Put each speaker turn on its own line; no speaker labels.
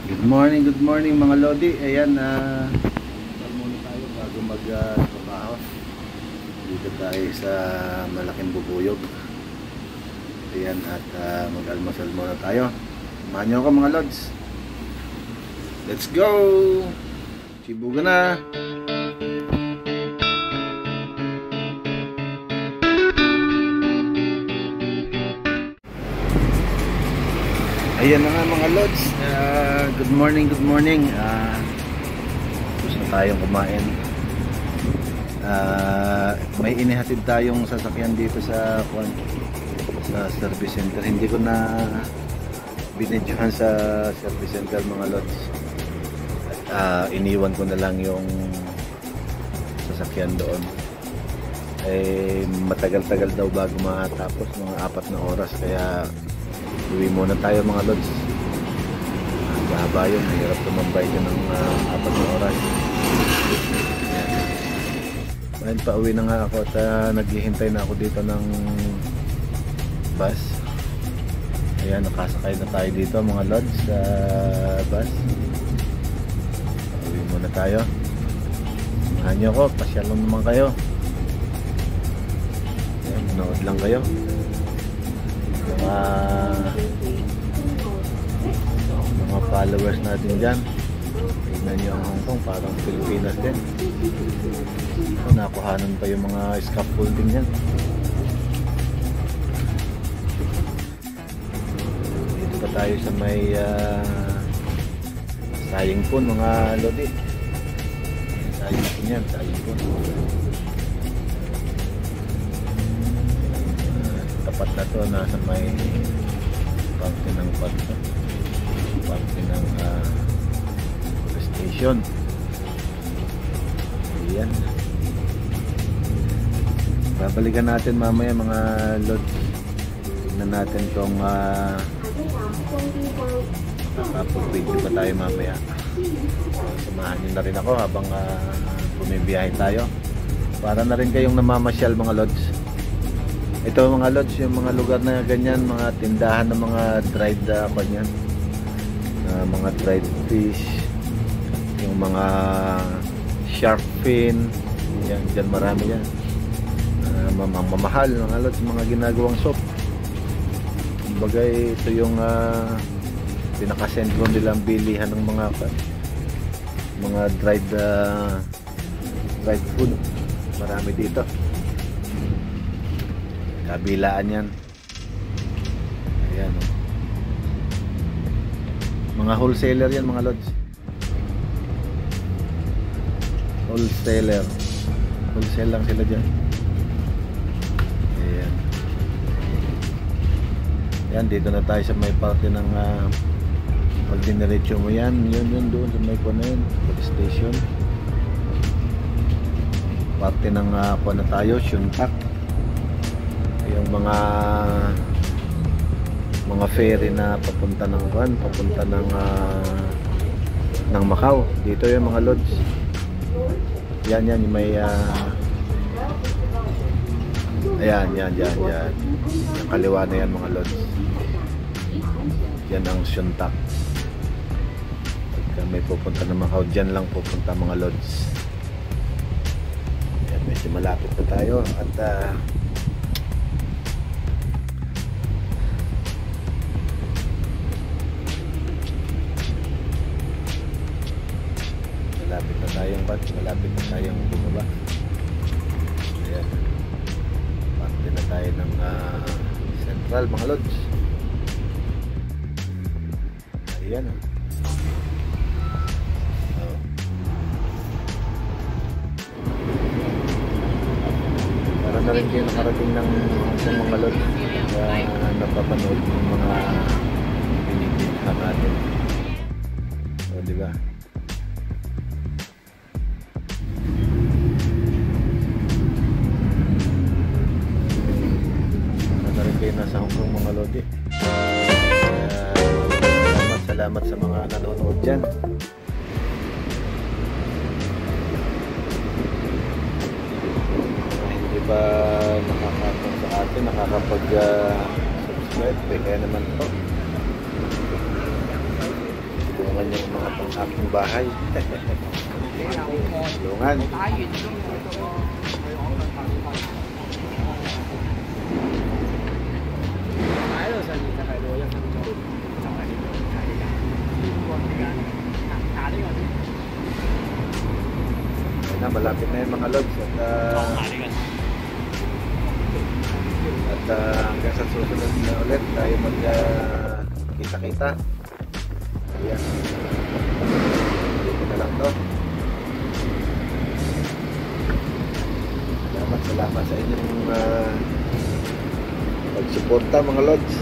Good morning mga Lodi. Ayan, muna tayo bago mag-trabaho. Dito tayo sa malaking bubuyog. Ayan, at mag-almusal muna tayo. Samahan nyo ako mga Lods. Let's go! Sibuga na! Ayan na nga mga Lods. Good morning. Tapos na tayong kumain. May inihatid tayong sasakyan dito sa service center. Hindi ko na binidyohan sa service center mga Lods. Iniwan ko na lang yung sasakyan doon. Matagal-tagal daw bago matapos, mga 4 na oras, kaya uwi muna tayo mga Lods. Mahaba yun, mahirap tumambay din ng 4 na oras. Ayan, pauwi na nga ako at naghihintay na ako dito ng bus. Ayan, nakasakay na tayo dito mga Lods sa bus. Uwi muna tayo. Samahan nyo ko, pasyal lang naman kayo. Ayan, manood lang kayo. Mga followers natin dyan. Tignan nyo ang Hong Kong, parang Pilipinas din. Nakuhanan pa yung mga scaffolding dyan. Dito pa tayo sa may saying pun mga Lodi. Saying pun yan, saying pun. Tapat na to, nasa may parte ng station. Ayan, babalikan natin mamaya mga Lods. Tignan natin tong makapag-video pa tayo mamaya. Samahan nyo na rin ako habang bumibiyahe tayo, para na rin kayong namamasyal mga Lods. Ito mga Lods, yung mga lugar na ganyan, mga tindahan ng mga dried mga dried fish, yung mga shark fin, yan, dyan marami yan. Mamahal mga Lods, mga ginagawang soap. Kumbaga ito yung pinakasentro nilang bilihan ng mga dried food. Marami dito. Kabilaan yan. Ayan, oh. Mga wholesaler yan mga Lods. Wholesaler. Wholesale lang sila dyan. Ayan. Ayan, dito na tayo sa may parte ng pag diniretso mo yan, yun doon sa may na yun, police station. Parte ng na tayo, Shuntak. Yung mga ferry na papunta ng Macau. Dito yung mga Lods. Yan yung may ayan, yan yung kaliwa na yan mga Lods. Yan ang Shuntak. Pagka may pupunta ng Macau, dyan lang pupunta mga Lods. Yan, medyo malapit na tayo at malapit na tayong bumaba. Ayan, parte na tayo ng Central mga Lods. Ayan, para na rin kayo nakarating ng mga Lods, napapanood ng mga binibigyan natin. So, diba? Nasa Hong Kong mga Lodi. Salamat sa mga nanonood dyan. Hindi ba nakakapag sa atin, nakakapag subscribe, kaya naman po. kanyang mga pang-aking bahay. Tulungan. Ayun na, malapit na yung mga lods at hanggang sa susunod na ulit tayo magkita-kita. Ayan. Dito na lang to. Salamat sa inyong pagsuporta mga lods.